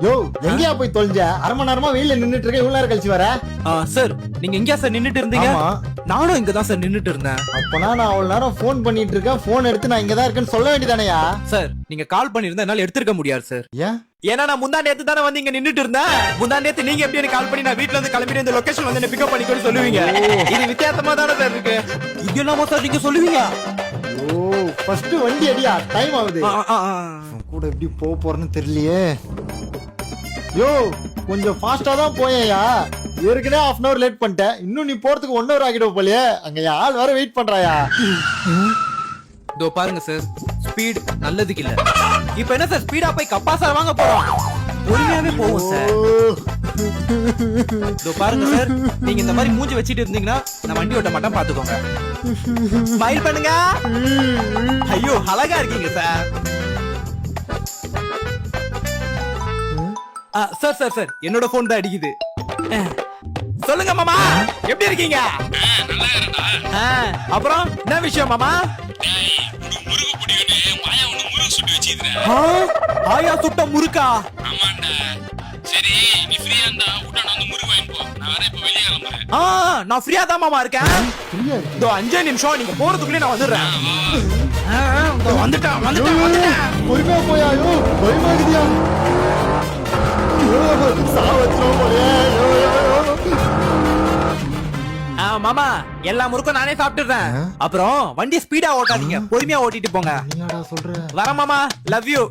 யோ எங்கயா போய் தொலைஞ்ச? அரை மணி நேரமா வெயில நின்னுட்டு இருக்க, இவ்வளவு நேரம் கழிச்சு வர? சார் நீங்க எங்கயா சார் நின்னுட்டு இருந்தீங்க? நானும் இங்க தான் சார் நின்னுட்டு இருந்தேன். அப்பனா நான் அவ்வளவு நேரம் போன் பண்ணிட்டு இருக்கேன், போன் எடுத்து நான் இங்கதான் இருக்கேன்னு சொல்ல வேண்டியதானயா? சார் நீங்க கால் பண்ணிருந்தா என்னால எடுத்துக்க முடியாது சார். ஏன்? ஏன்னா நான் முந்தா நேத்து தானே வந்து இங்க நின்னுட்டு இருந்தேன். முந்தா நேத்து நீங்க எப்படி எனக்கு கால் பண்ணி நான் வீட்ல இருந்து கிளம்பி இந்த லொகேஷன் வந்து என்ன பிக்கப் பண்ணிக்கோன்னு சொல்லுவீங்க. இது வித்தியாசமா தானே சார் இருக்கு. இது என்னமா சார் நீங்க சொல்லுவீங்க? ஓ ஃபர்ஸ்ட் வண்டி அடியா, டைம் ஆகுது. கூட எப்படி போக போறேன்னு தெரியலையே. யோ கொஞ்சம் ஃபாஸ்டா தான் போயா, ஏற்கனவே half an hour லேட் பண்ணிட்டேன். இன்னும் நீ போறதுக்கு 1 hour ஆகிடும் போலயே. அங்க ஆள் வேற வெயிட் பண்றாயா? இதோ பாருங்க சார், ஸ்பீட் நல்லதுக்கு இல்ல. இப்போ என்ன சார் ஸ்பீடா போய் கப்பாசார் வாங்க போறோம். பொறுமையாவே போவோம் சார். இதோ பாருங்க சார், நீங்க இந்த மாதிரி மூஞ்சி வச்சிட்டு இருந்தீங்கன்னா நான் வண்டி ஓட்ட மாட்டேன், பாத்துக்கோங்க. ஸ்மைல் பண்ணுங்க. ஐயோ அழகா இருக்கீங்க சார். சார் சார் சார் என்னோட போன் தான் அடிக்குது. சொல்லுங்க மாமா, எப்படி இருக்கீங்க? அப்புறம் என்ன விஷயம் மாமா? ஆயா சுட்ட முறுக்கா? நான் ஃப்ரீயா தான் மாமா இருக்கேன். இதோ 5 நிமிஷம் நீங்க போறதுக்குள்ளே நான் வந்துடுறேன். வந்துட்டேன். பொறுமையா போயாயோ, பயமாகுதியா? மாமா எல்லா முறுக்கும் நானே சாப்பிட்டுறேன். அப்புறம் வண்டி ஸ்பீடா ஓட்டாதீங்க, பொறுமையா ஓட்டிட்டு போங்க. சொல்ற வர மாமா, லவ் யூ.